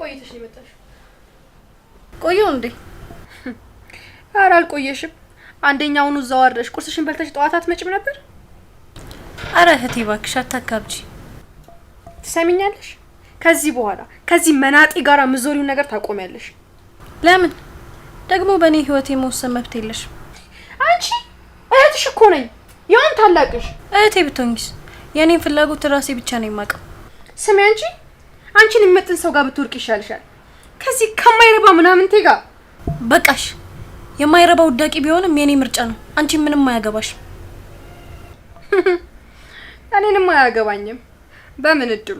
ቆይተሽ ነው የመጣሽው? ቆየው እንዴ? ኧረ አልቆየሽም። አንደኛውን እዛው አድረሽ ቁርስሽን በልተሽ ጠዋት አትመጭም ነበር? አረ እህቴ እባክሽ አታካብጂ። ትሰሚኛለሽ? ከዚህ በኋላ ከዚህ መናጤ ጋር ምዞሪውን ነገር ታቆሚያለሽ። ለምን? ደግሞ በእኔ ህይወት የመወሰን መብት የለሽ። አንቺ እህትሽ እኮ ነኝ፣ ያን ታላቅሽ። እህቴ ብትሆኚስ? የኔን ፍላጎት ራሴ ብቻ ነው የማውቀው። ስሚ አንቺን የሚመጥን ሰው ጋር ብትወርቅ ይሻልሻል፣ ከዚህ ከማይረባ ምናምንቴ ጋር። በቃሽ። የማይረባ ውዳቂ ቢሆንም የኔ ምርጫ ነው። አንቺ ምንም አያገባሽ። እኔንም አያገባኝም። በምን እድሉ?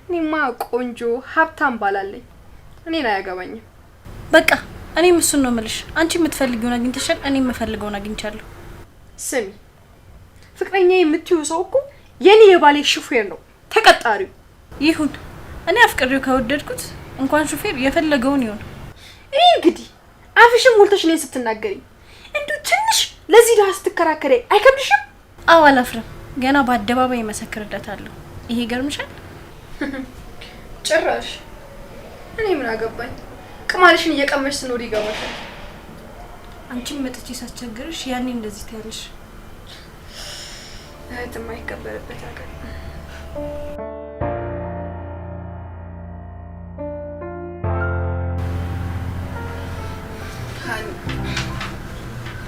እኔማ ቆንጆ ሀብታም ባላለኝ እኔን አያገባኝም። በቃ እኔም እሱን ነው የምልሽ። አንቺ የምትፈልጊውን አግኝተሻል፣ እኔ የምፈልገውን አግኝቻለሁ። ስሚ ፍቅረኛ የምትዩ ሰው እኮ የኔ የባሌ ሹፌር ነው፣ ተቀጣሪው። ይሁን፣ እኔ አፍቅሬው ከወደድኩት እንኳን ሹፌር የፈለገውን ይሁን። እኔ እንግዲህ አፍሽም ሞልተሽ ነኝ ስትናገሪ እንዴ ትንሽ ለዚህ ዳስ ስትከራከሪ አይከብድሽም? አዎ አላፍርም። ገና በአደባባይ መሰክርለታለሁ። ይሄ ገርምሻል? ጭራሽ እኔ ምን አገባኝ? ቅማልሽን እየቀመሽ ስኖር ይገባሻል። አንቺም መጥቼ ሳስቸግርሽ ያኔ እንደዚህ ታያለሽ። እህትም አይከበርበት አገር።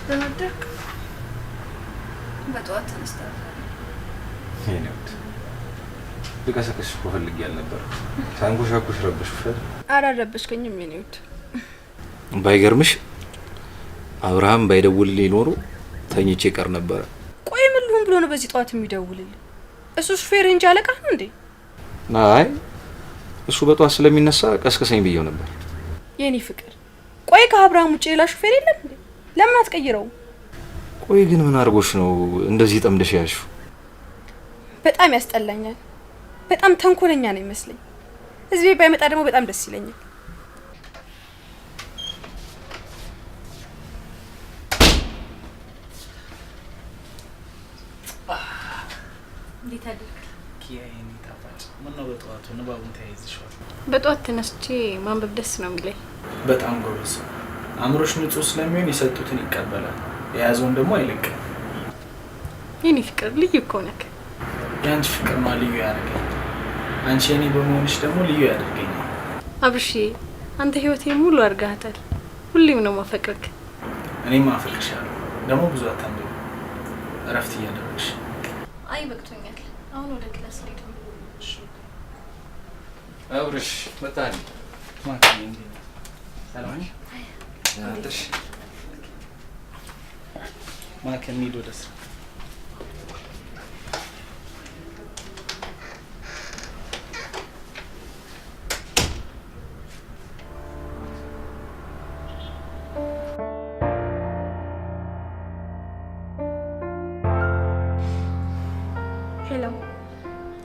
በመድረክ በጠዋት ተነስተናል። ይሄኔት ልቀሰቅስሽ እኮ ፈልጌ አልነበር። ሳንኮሻኮሽ ረበሽኩሽ አይደል? አላረበሽከኝም የኔውት። ባይገርምሽ አብርሃም ባይደውልልኝ ኖሮ ተኝቼ ቀር ነበር። ቆይ ምን ልሁን ብሎ ነው በዚህ ጠዋት የሚደውልልኝ? እሱ ሹፌር እንጂ አለቃ ነው እንዴ? አይ እሱ በጠዋት ስለሚነሳ ቀስቅሰኝ ብየው ነበር። የኔ ፍቅር ቆይ ከአብርሃም ውጪ ሌላ ሹፌር የለም እንዴ? ለምን አትቀይረው? ቆይ ግን ምን አርጎሽ ነው እንደዚህ ጠምደሽ ያልሽው? በጣም ያስጠላኛል። በጣም ተንኮለኛ ነው ይመስለኝ። እዚህ ባይመጣ ደግሞ በጣም ደስ ይለኛል። እንዴት አደርክ? ኪያዬ ታፋጭ ምን ነው በጠዋቱ ንባቡን ተያይዝሽዋል? በጠዋት ተነስቼ ማንበብ ደስ ነው የሚለኝ። በጣም ጎበዝ። አእምሮሽ ንጹህ ስለሚሆን የሰጡትን ይቀበላል፣ የያዘውን ደግሞ አይለቅም። የኔ ፍቅር ልዩ እኮ ነክ። የአንቺ ፍቅርማ ልዩ ያደርገኝ፣ አንቺ የኔ በመሆንሽ ደግሞ ልዩ ያደርገኛል። አብርሽ አንተ ህይወቴን ሙሉ አድርጋታል። ሁሌም ነው ማፈቅርክ። እኔም አፈቅርሻለሁ። ደግሞ ብዙ አታንብቢ፣ እረፍት እያደረግሽ። አይ በቅቶኛል። አሁን ወደ ክላስ ልሄድ ነው። አብርሽ መጣን። ማክኒ እንዴ? ሰላም አትሽ ማክኒ ሂድ ወደ ስራ።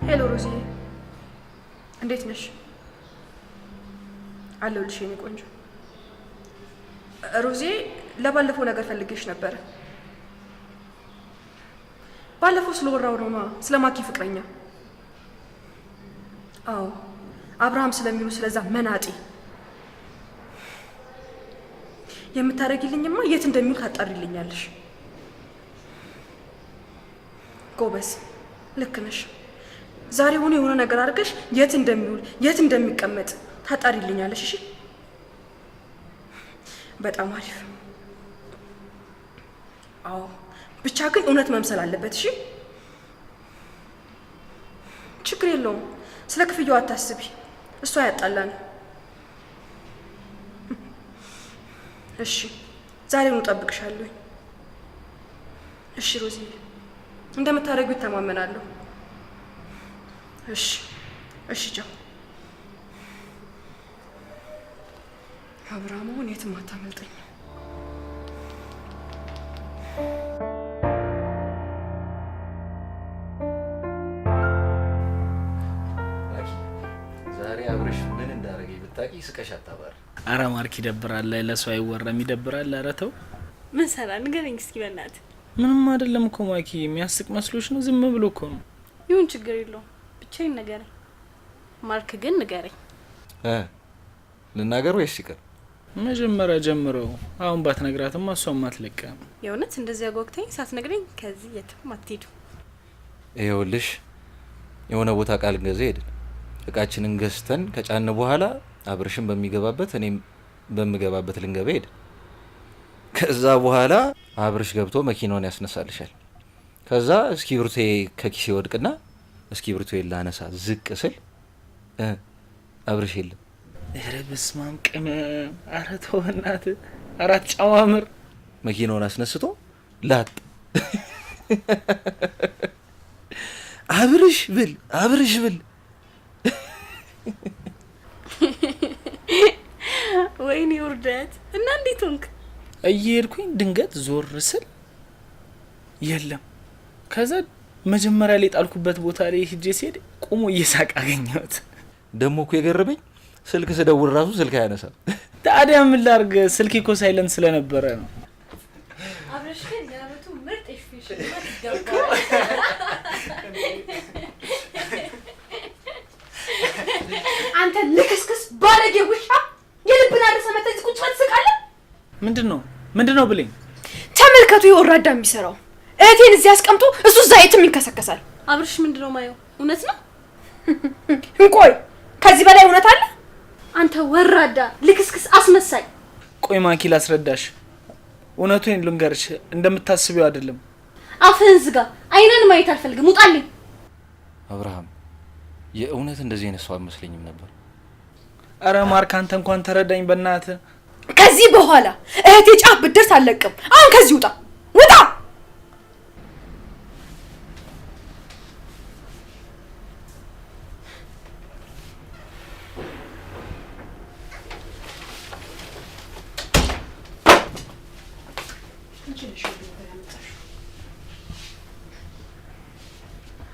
ሄሎ ሮዚ፣ እንዴት ነሽ? አለሁልሽ የኔ ቆንጆ። ሮዚ ለባለፈው ነገር ፈልጌሽ ነበር። ባለፈው ስለወራው ነው ስለ ማኪ ፍቅረኛ። አዎ አብርሃም ስለሚሉ ስለዛ መናጤ የምታደርጊልኝማ የት እንደሚውል ታጣሪልኛለሽ። ጎበዝ፣ ልክ ነሽ። ዛሬ ሆኖ የሆነ ነገር አድርገሽ የት እንደሚውል የት እንደሚቀመጥ ታጣሪልኛለሽ። እሺ በጣም አሪፍ። አዎ ብቻ ግን እውነት መምሰል አለበት። እሺ ችግር የለውም። ስለ ክፍያው አታስቢ፣ እሷ ያጣላን። እሺ ዛሬውኑ እጠብቅሻለሁ። እሺ ሮዚ፣ እንደምታደርጊው እተማመናለሁ። እሺ እሺ ቻው። አብርሃም የትም አታመልጠኝ። ዛሬ አብርሽ ምን እንዳደረገኝ ብታውቂ ስቀሽ አታባሪ። አረ ማርክ ይደብራል፣ ለሰው አይወራም። ይደብራል። ኧረ ተው። ምን ሰራ ንገረኝ እስኪ በእናትህ። ምንም አይደለም እኮ ማኪ፣ የሚያስቅ መስሎሽ ነው? ዝም ብሎ እኮ ነው። ይሁን ችግር የለውም። ብቻዬን ንገረኝ። ማርክ ግን ንገረኝ። ልናገር ወይስ ይቅር? መጀመሪያ ጀምረው። አሁን ባትነግራትማ እሷም አትለቀም። የእውነት እንደዚያ ጓጉተኝ ሳትነግረኝ ከዚህ የትም አትሄዱ። ይኸውልሽ የሆነ ቦታ ቃል እንገዛ ሄድን። እቃችንን ገዝተን ከጫን በኋላ አብርሽን በሚገባበት እኔም በምገባበት ልንገባ ሄድን። ከዛ በኋላ አብርሽ ገብቶ መኪናውን ያስነሳልሻል። ከዛ እስክሪብቶ ከኪሴ ወድቅና እስክሪብቶ ላነሳ ዝቅ ስል አብርሽ የለም። ኧረ በስመ አብ ቅመም! ኧረ ተው በእናትህ! አራት ጨማምር መኪናውን አስነስቶ ላጥ አብርሽ ብል ወይኔ ውርደት! እና እንዴት ሆንክ? እየሄድኩኝ ድንገት ዞር ስል የለም። ከዛ መጀመሪያ ላይ ጣልኩበት ቦታ ላይ ሂጄ ሲሄድ ቆሞ እየሳቅ አገኘሁት። ደሞ እኮ የገረመኝ ስልክ ስደውል ራሱ ስልክ አያነሳም። ታዲያ ምን ላድርግ? ስልክ እኮ ሳይለንት ስለነበረ ነው። አብረሽ ግን ለአመቱ ምርጥ ፊሽ አንተ ልክስክስ ባለጌ ውሻ! የልብን አደረሰ መተህ ቁጭ ብለህ ትስቃለህ። ምንድነው ብለኝ? ተመልከቱ የወራዳ የሚሰራው። እህቴን እዚህ አስቀምጦ እሱ እዛ የትም ይንከሰከሳል። አብርሽ ምንድነው ማየው? እውነት ነው? እንቆይ ከዚህ በላይ እውነት አለ? አንተ ወራዳ ልክስክስ አስመሳይ! ቆይ ማኪ ላስረዳሽ። እውነቱን ልንገርሽ፣ እንደምታስቢው አይደለም። አፍህን ዝጋ። አይነን ማየት አልፈልግም። ውጣልኝ። አብርሃም የእውነት እንደዚህ አይነት ሰው አልመስለኝም ነበር። አረ ማርክ አንተ እንኳን ተረዳኝ በእናትህ። ከዚህ በኋላ እህቴ ጫፍ ብትደርስ አልለቅም። አሁን ከዚህ ውጣ! ውጣ!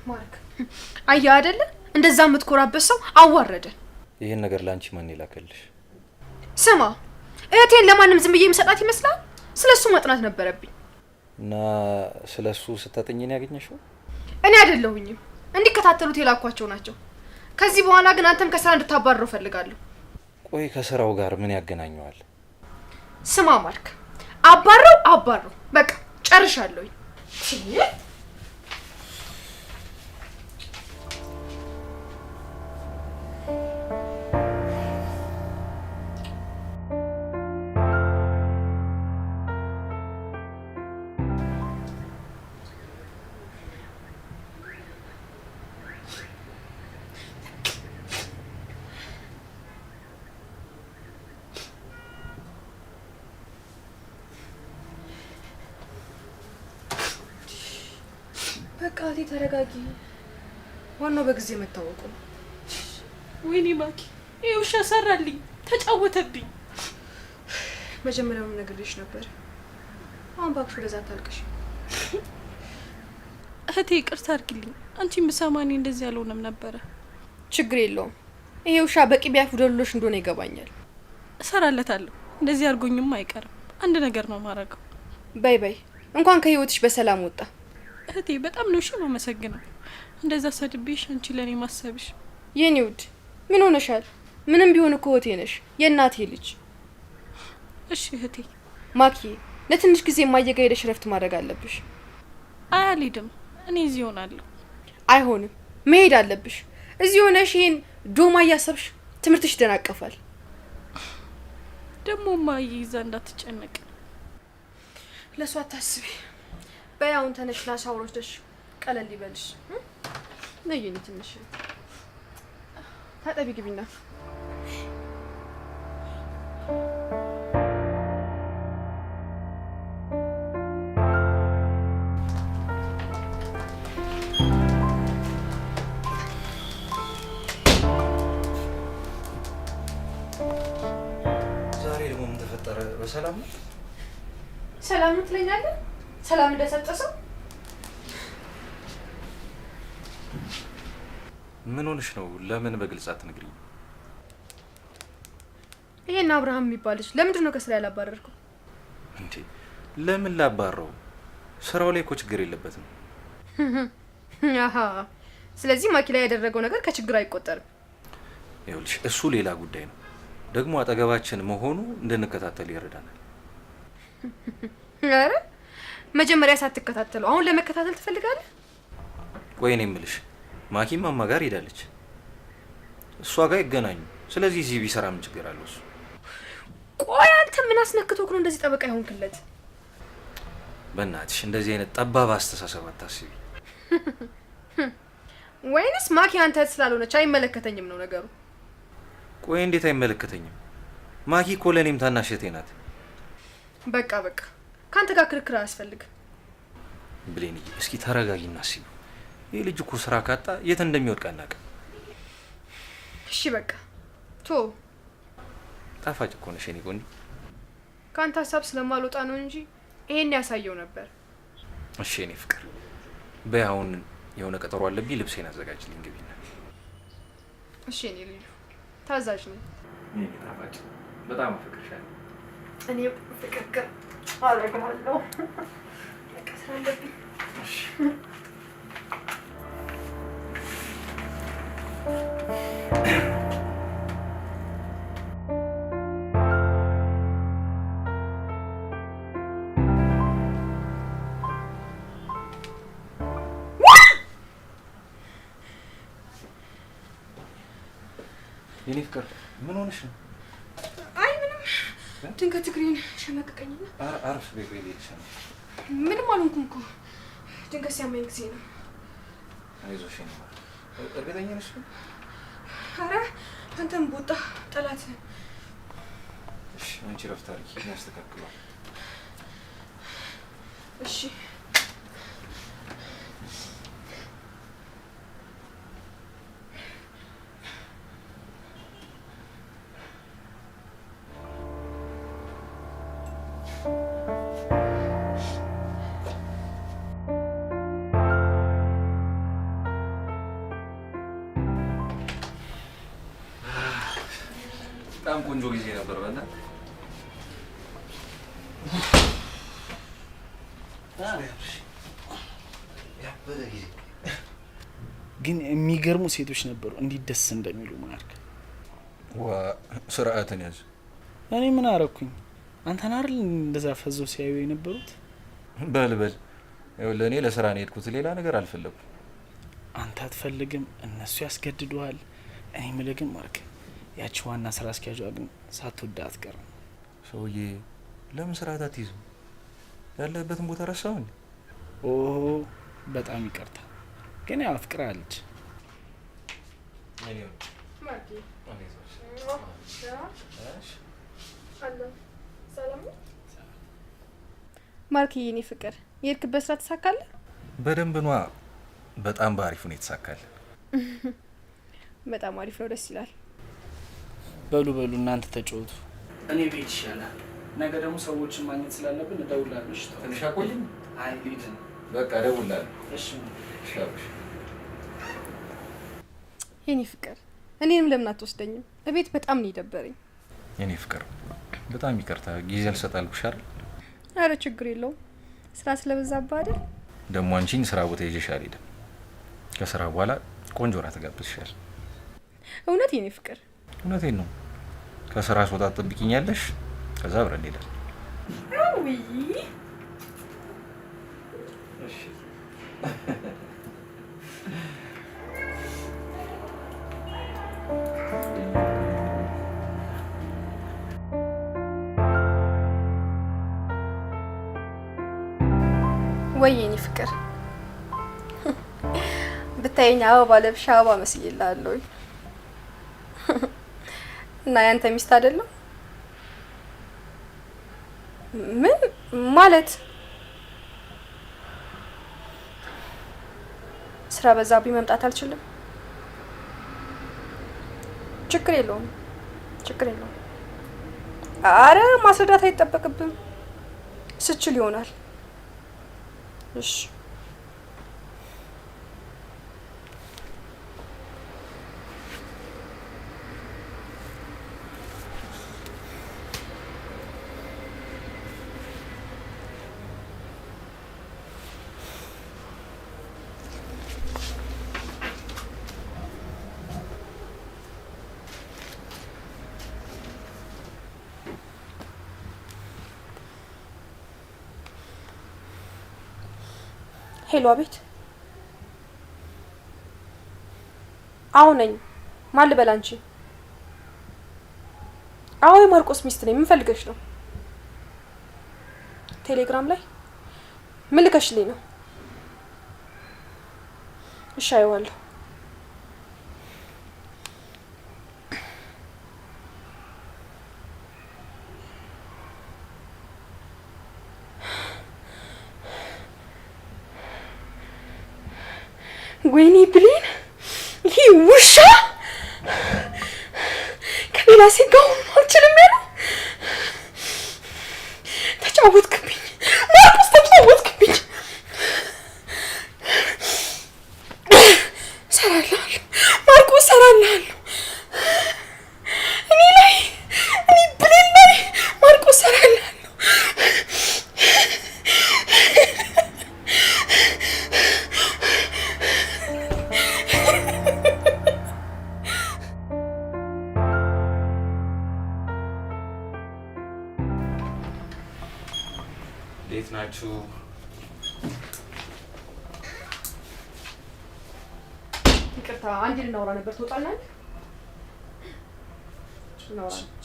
ማርክ አየህ አይደለ? እንደዛ የምትኮራበት ሰው አዋረደን። ይሄን ነገር ላንቺ ማን ይላከልሽ? ስማ እህቴን ለማንም ዝም ብዬ የምሰጣት ይመስላል? ስለሱ ማጥናት ነበረብኝ። እና ስለሱ ስታጠኚ ነው ያገኘሽው? እኔ አይደለሁኝም፣ እንዲከታተሉት የላኳቸው ናቸው። ከዚህ በኋላ ግን አንተም ከስራ እንድታባረው ፈልጋለሁ። ቆይ ከስራው ጋር ምን ያገናኘዋል? ስማ ማርክ፣ አባረው በቃ ጨርሻለሁ። በቃ እቴ ተረጋጊ። ዋናው በጊዜ መታወቁ ነው። ወይኔ ማኪ፣ ይሄ ውሻ ሰራልኝ፣ ተጫወተብኝ። መጀመሪያውንም ነግሬሽ ነበር። አሁን ባክሽ ወደዛ ታልቅሽ። እህቴ ይቅርታ አድርጊልኝ። አንቺ ምሳማኔ እንደዚህ ያልሆነም ነበረ። ችግር የለውም። ይሄ ውሻ በቂ ቢያፍ ደልሎሽ እንደሆነ ይገባኛል። እሰራለታለሁ። እንደዚህ አድርጎኝም አይቀርም። አንድ ነገር ነው ማረገው። በይ እንኳን ከህይወትሽ በሰላም ወጣ። እህቴ በጣም ነው የማመሰግነው። እንደዛ ሰድቤሽ አንቺ ለኔ ማሰብሽ። የኔ ውድ ምን ሆነሻል? ምንም ቢሆን እኮ እህቴ ነሽ፣ የእናቴ ልጅ። እሺ እህቴ። ማኪ ለትንሽ ጊዜ ማየጋ ሄደሽ ረፍት ማድረግ አለብሽ። አልሄድም፣ እኔ እዚህ ሆናለሁ። አይሆንም፣ መሄድ አለብሽ። እዚህ ሆነሽ ይሄን ዶማ እያሰብሽ ትምህርትሽ ይደናቀፋል። ደግሞ ማዬ ይዛ እንዳትጨነቅ። ለሷ አታስቢ። በያውን ተነሽና ሻወር ወስደሽ ቀለል ይበልሽ። ነይኝ ትንሽ ታጠቢ ግቢና። ዛሬ ደግሞ ምን ተፈጠረ? በሰላም ነው? ሰላም ነው ትለኛለህ? ሰላም እንደሰጠ ሰው ምን ሆነሽ ነው? ለምን በግልጽ አትነግሪኝ? ይሄን አብርሃም የሚባልሽ ለምንድን ነው ከስራ ያላባረርከው? እንዴ ለምን ላባረው? ስራው ላይ እኮ ችግር የለበትም። አሃ ስለዚህ ማኪ ላይ ያደረገው ነገር ከችግር አይቆጠርም። ይኸውልሽ እሱ ሌላ ጉዳይ ነው። ደግሞ አጠገባችን መሆኑ እንድንከታተል ይረዳናል። አረ መጀመሪያ ሳትከታተሉ አሁን ለመከታተል ትፈልጋለህ? ቆይ እኔ የምልሽ ማኪም ማማ ጋር ሄዳለች፣ እሷ ጋር ይገናኙ። ስለዚህ እዚህ ቢሰራ ምን ችግር አለው እሱ? ቆይ አንተ ምን አስነክቶክ ነው እንደዚህ ጠበቃ ይሆንክለት? በእናትሽ እንደዚህ አይነት ጠባብ አስተሳሰብ አታስቢ። ወይንስ ማኪ አንተ ስላልሆነች አይመለከተኝም ነው ነገሩ? ቆይ እንዴት አይመለከተኝም? ማኪ እኮ ለእኔም ታናሽ እህቴ ናት። በቃ ካንተ ጋር ክርክር አያስፈልግም። ብሌንዬ እስኪ ተረጋጊና አስቢ። ይህ ልጅ እኮ ስራ ካጣ የት እንደሚወድቅ አናውቅም። እሺ በቃ ቶ ጣፋጭ እኮ ነሽ የኔ ቆንጆ። ካንተ ሀሳብ ስለማልወጣ ነው እንጂ ይሄን ያሳየው ነበር። እሺ የኔ ፍቅር በይ አሁን የሆነ ቀጠሮ አለብኝ፣ ልብሴን አዘጋጅልኝ ግቢና። እሺ የኔ ልዩ ታዛዥ ነኝ። የኔ ጣፋጭ በጣም አፈቅርሻለሁ። እኔ ፍቅር አደርጋለሁ። በቃ ስራ አለብኝ። እሺ የኔ ፍቅር ምን ሆነሽ ነው? አይ ምንም፣ ድንገት እግሬን ሸመቀቀኝና አረፍ ቤት ልሄድሽ ነው። ምንም አልሆንኩም እኮ ድንገት ሲያመኝ ጊዜ ነው። አይዞሽ የኔ ማር። እርግጠኛ ነሽ? አረ አንተም ቦጣ ጠላት። እሺ አንቺ ረፍት አድርጊ፣ ያስተካክሏል። እሺ በጣም ቆንጆ ጊዜ ነበር። ግን የሚገርሙ ሴቶች ነበሩ እንዲህ ደስ እንደሚሉ ማርክ። ዋ ስርዓትን ያዝ። እኔ ምን አረኩኝ? አንተን አይደል እንደዛ ፈዘው ሲያዩ የነበሩት? በልበል ይኸው ለእኔ ለስራ ነው የሄድኩት፣ ሌላ ነገር አልፈለኩም። አንተ አትፈልግም፣ እነሱ ያስገድዱሃል። እኔ የምልህ ግን ማርክ ያቺ ዋና ስራ አስኪያጇ ግን ሳትወዳ አትቀርም። ሰውዬ ለምን ስርዓት አትይዝም? ያለበትን ቦታ ረሳው እንዴ? ኦ በጣም ይቅርታ፣ ግን ያው ፍቅር አለች። ማርክ የኔ ፍቅር የሄድክበት ስራ ተሳካለ? በደንብ ኗ። በጣም በአሪፍ ነው የተሳካለ። በጣም አሪፍ ነው፣ ደስ ይላል። በሉ እናንተ ተጫወቱ፣ እኔ ቤት ይሻላል። ነገ ደግሞ ሰዎችን ማግኘት ስላለብን እደውላለሁ። እሺ ትንሽ አቆይኝ። አይ ልሂድ። በቃ እደውላለሁ። እሺ ሻብሽ የኔ ፍቅር እኔንም ለምን አትወስደኝም? እቤት በጣም ነው የደበረኝ። የኔ ፍቅር በጣም ይቅርታ፣ ጊዜ አልሰጣልኩሽ አይደል? አረ ችግር የለውም፣ ስራ ስለበዛብህ አይደል? ደግሞ አንቺን ስራ ቦታ ይዤሽ አልሄድም። ከስራ በኋላ ቆንጆ ራት ጋብዝሻለሁ። እውነት የኔ ፍቅር? እውነቴን ነው። ከስራ ስወጣ ትጠብቂኛለሽ፣ ከዛ አብረን እንሄዳለን። ውይ እሺ ወይ የኔ ፍቅር ብታየኝ አበባ ለብሻ አበባ መስዬልሃለሁ። እና ያንተ ሚስት አይደለም? ምን ማለት? ስራ በዛብኝ መምጣት አልችልም። ችግር የለውም። አረ ማስረዳት አይጠበቅብም፣ ስችል ይሆናል። እሺ ሄሎ፣ አቤት። አዎ ነኝ። ማን ልበል አንቺ? አዎ የማርቆስ ሚስት ነኝ። ምን ፈልገሽ ነው? ቴሌግራም ላይ ምን ልከሽልኝ ነው? እሺ አየዋለሁ። ወይኔ ብሌን፣ ይሄ ውሻ ከሌላ ሴት ጋር አልችልም ያለው። ተጫወትክብኝ ማርቆስ፣ ተጫወትክብኝ። እሰራልሃለሁ ማርቆስ፣ እሰራልሃለሁ። እኔ ብሌን ላይ ማርቆስ እሰራልሃለሁ። እንዴት ናችሁ? ይቅርታ፣ አንዴ ልናወራ ነበር። ትወጣለህ?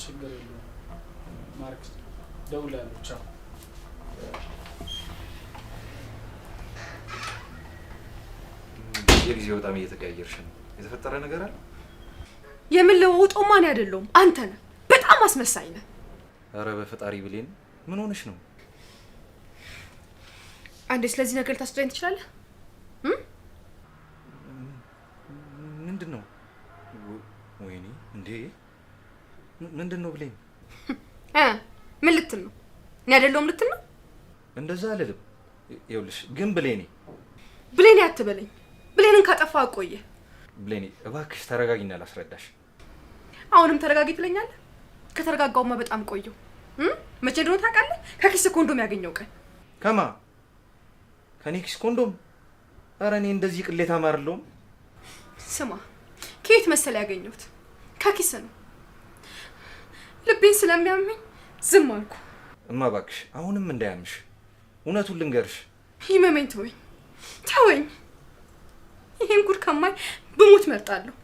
ችግር የለውም። ማርክ ደውላለሁ። ቻው። የጊዜ በጣም እየተቀያየርሽ ነው። የተፈጠረ ነገር አለ? የምንለዋውጠው ማን አይደለሁም፣ አንተ ነህ። በጣም አስመሳይ ነህ። አረ በፈጣሪ ብሌን፣ ምን ሆነሽ ነው? አንዴ ስለዚህ ነገር ልታስረዳኝ ትችላለህ? ምንድን ነው? ወይኔ እንዴ! ምንድን ነው ብሌን? ምን ልትል ነው? እኔ አይደለሁም ልትል ነው? እንደዛ አልልም። ይኸውልሽ ግን ብሌኔ አትበለኝ። ብሌንን ካጠፋ አቆየ። ብሌኔ እባክሽ ተረጋጊና ላስረዳሽ። አሁንም ተረጋጊ ትለኛለህ? ከተረጋጋውማ በጣም ቆየው። መቼ እንደሆነ ታውቃለህ? ከኪስ ኮንዶም ያገኘው ቀን። ከማ ከኔ ኪስ ኮንዶም? ኧረ እኔ እንደዚህ ቅሌታ ማርለውም። ስማ፣ ከየት መሰለ ያገኘሁት? ከኪስ ነው። ልቤን ስለሚያመኝ ዝም አልኩ። እማ እባክሽ አሁንም እንዳያምሽ፣ እውነቱን ልንገርሽ። ይመመኝ፣ ተወኝ። ይሄን ጉድ ከማይ ብሞት መርጣለሁ።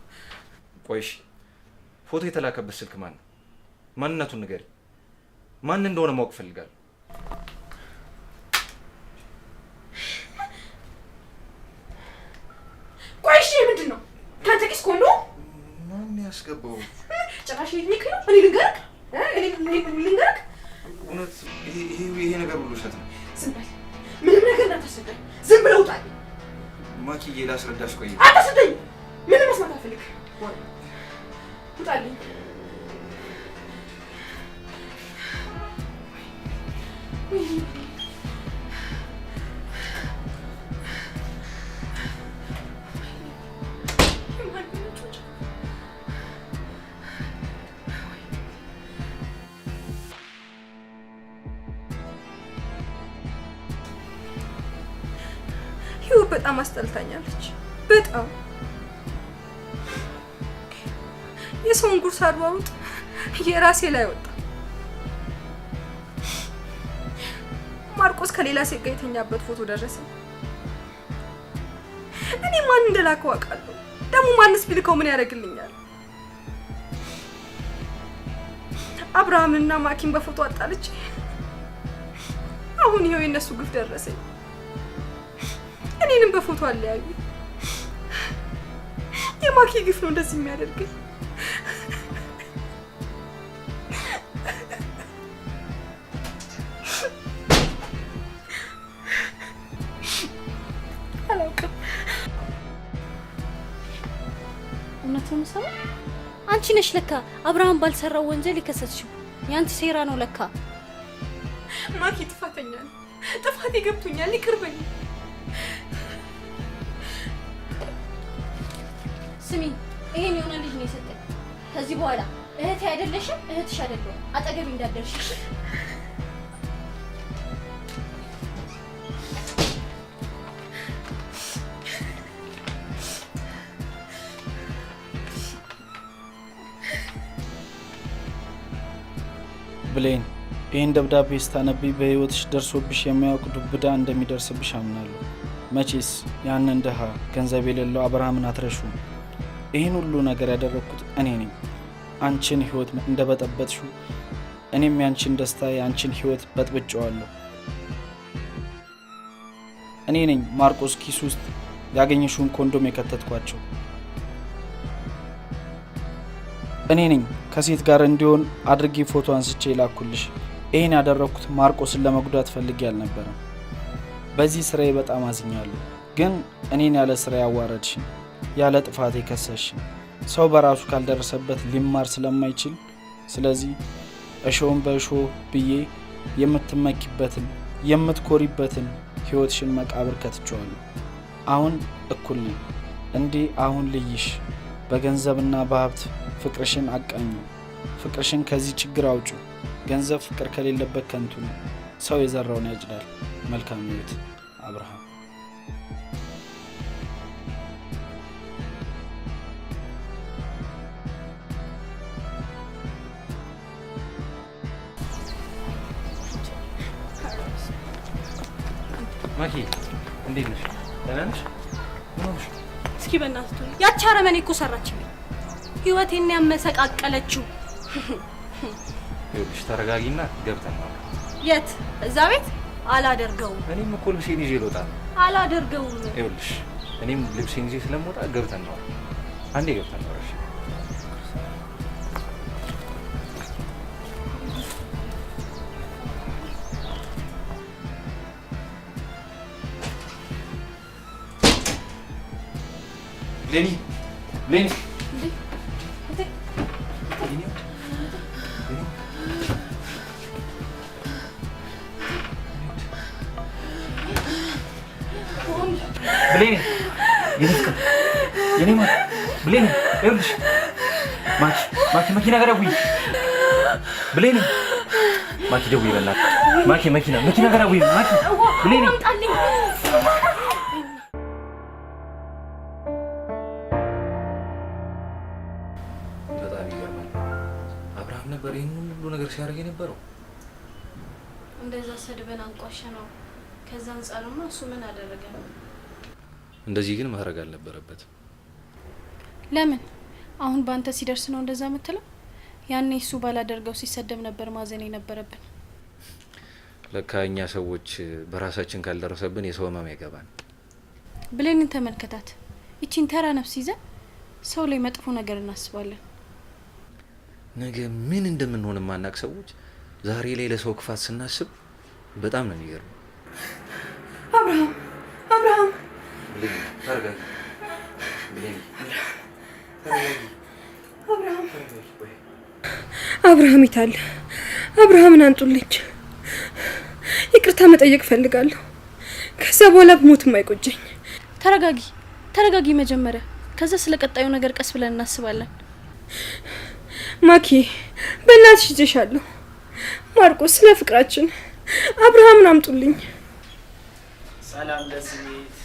ቆይሽ፣ ፎቶ የተላከበት ስልክ ማን ነው? ማንነቱን ንገሪ። ማን እንደሆነ ማወቅ ፈልጋለሁ። ቆይሽ፣ ምንድን ነው ካንተ ኪስ ኮንዶ? ማን ያስገባው? ጭራሽ ይሄ ነው። እኔ ልንገርክ? እውነት ይሄ ነገር ሁሉ ውሸት ነው? ዝም በል። ምንም ነገር እንዳታስረዳኝ። ዝም ብለህ ውጣልኝ። ማኪዬ ላስረዳሽ። ቆይ አታስረዳኝ። ምንም መስማት አልፈልግም። ውጣልኝ። በጣም አስጠልታኛለች። በጣም የሰውን ጉርስ አድዋውጥ የራሴ ላይ ወጣ። ማርቆስ ከሌላ ሴት ጋር የተኛበት ፎቶ ደረሰ። እኔ ማን እንደላከው አውቃለሁ። ደግሞ ማንስ ቢልከው ምን ያደርግልኛል? አብርሃምና ማኪን በፎቶ አጣለች። አሁን ይሄው የነሱ ግፍ ደረሰኝ። እኔንም በፎቶ አለያዩ። የማኪ ግፍ ነው እንደዚህ የሚያደርገኝ። አላውቅም። እውነቱን ሰው አንቺ ነሽ ለካ አብርሃም ባልሰራው ወንጀል የከሰስሽው። ያንቺ ሴራ ነው ለካ። ማኪ ጥፋተኛ ነው። ጥፋቴ ገብቶኛል። ይቅር በይኝ። ስሚ፣ ይሄን የሆነ ልጅ ነው የሰጠኝ። ከዚህ በኋላ እህቴ አይደለሽም፣ እህትሽ አይደለሁም። አጠገቤ እንዳትደርሺ እሺ? ብሌን፣ ይህን ደብዳቤ ስታነቢ በህይወትሽ ደርሶብሽ የሚያውቅ ዱብዳ እንደሚደርስብሽ አምናለሁ። መቼስ ያንን ደሃ ገንዘብ የሌለው አብርሃምን አትረሹም። ይህን ሁሉ ነገር ያደረግኩት እኔ ነኝ። አንቺን ህይወት እንደበጠበጥሽው እኔም ያንቺን ደስታ ያንቺን ህይወት በጥብጨዋለሁ። እኔ ነኝ ማርቆስ ኪስ ውስጥ ያገኘሽውን ኮንዶም የከተትኳቸው። እኔ ነኝ ከሴት ጋር እንዲሆን አድርጌ ፎቶ አንስቼ ላኩልሽ። ይህን ያደረግኩት ማርቆስን ለመጉዳት ፈልጌ አልነበረም። በዚህ ስራዬ በጣም አዝኛለሁ። ግን እኔን ያለ ስራ ያዋረድሽኝ፣ ያለ ጥፋት የከሰስሽኝ፣ ሰው በራሱ ካልደረሰበት ሊማር ስለማይችል ስለዚህ እሾውን በእሾህ ብዬ የምትመኪበትን የምትኮሪበትን ህይወትሽን መቃብር ከትቼዋለሁ። አሁን እኩል ነን እንዴ? አሁን ልይሽ በገንዘብና በሀብት ፍቅርሽን አቃኙ። ፍቅርሽን ከዚህ ችግር አውጩ። ገንዘብ ፍቅር ከሌለበት ከንቱ ነው። ሰው የዘራውን ያጭዳል። መልካም ህይወት አብርሃም። ማኪ እንዴት ነሽ? ደህና ነሽ? እስኪ በእናትህ ያቺ አረመኔ እኮ ሰራችልኝ። ህይወቴን ያመሰቃቀለችው። ይኸውልሽ ተረጋጊና ገብተን ነው። የት? እዛ ቤት አላደርገውም። እኔም እኮ ልብሴን ይዤ ልወጣ ነው። አላደርገውም። ይኸውልሽ እኔም ልብሴን ይዤ ስለምወጣ ገብተን ነው። አንዴ ገብተን ነው። እሺ ሌኒ ሌኒ ብሌኒ ይልስከ የኔ ማ ብሌኒ ይኸውልሽ ማኪ መኪና ጋር ደውይ። ብሌኒ ማኪ ደውይ በእናትህ ማኪ መኪና ጋር ደውይ ማኪ ብሌኒ ነበር ይሄን ሁሉ ነገር ሲያደርግ የነበረው። እንደዛ ሰድበን አንቋሸ ነው። ከዛ አንጻርማ እሱ ምን አደረገ? እንደዚህ ግን ማድረግ አልነበረበትም። ለምን? አሁን ባንተ ሲደርስ ነው እንደዛ የምትለው? ያኔ እሱ ባላደርገው ሲሰደብ ነበር ማዘን የነበረብን። ለካ እኛ ሰዎች በራሳችን ካልደረሰብን የሰው ህመም ያገባን። ብሌንን ተመልከታት። እቺን ተራ ነፍስ ይዘን ሰው ላይ መጥፎ ነገር እናስባለን። ነገ ምን እንደምንሆን ማናቅ ሰዎች ዛሬ ላይ ለሰው ክፋት ስናስብ በጣም ነው የሚገርመው። አብርሃም ታርጋኝ አብርሃም ይታል። አብርሃምን አንጡልኝ። ይቅርታ መጠየቅ ፈልጋለሁ። ከዛ በኋላ ብሞትም አይቆጨኝ። ተረጋጊ መጀመሪያ። ከዛ ስለ ቀጣዩ ነገር ቀስ ብለን እናስባለን። ማኪ በእናትሽ ይዤሻለሁ። ማርቆስ ስለ ፍቅራችን አብርሃምን አምጡልኝ። ሰላም ለስሜት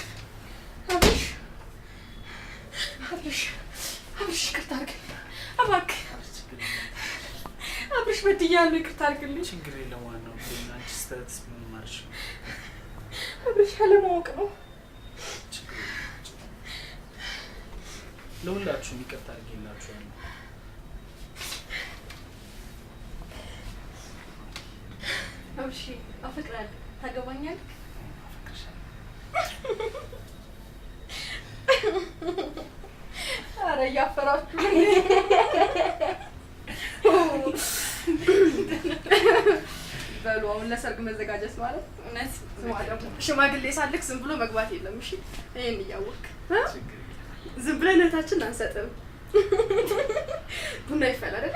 አብርሽ ይቅርታ አድርግልኝ እባክህ። አብርሽ በድያለሁ፣ ይቅርታ አድርግልኝ። ችግር የለም። ዋናው አንቺ ስተት ምን ማርሽ? አብርሽ አለማወቅ ነው። ለሁላችሁም ይቅርታ አድርጌላችኋለሁ። አብርሽ አፈቅራለሁ። ታገባኛለህ? ኧረ እያፈራችሁ በሉ። አሁን ለሰርግ መዘጋጀት ማለት እውነት ሽማግሌ ሳልክ ዝም ብሎ መግባት የለም። እሺ ይሄን እያወቅህ ዝም ብለን እህታችን አንሰጥም። ቡና ይፈላ አይደል?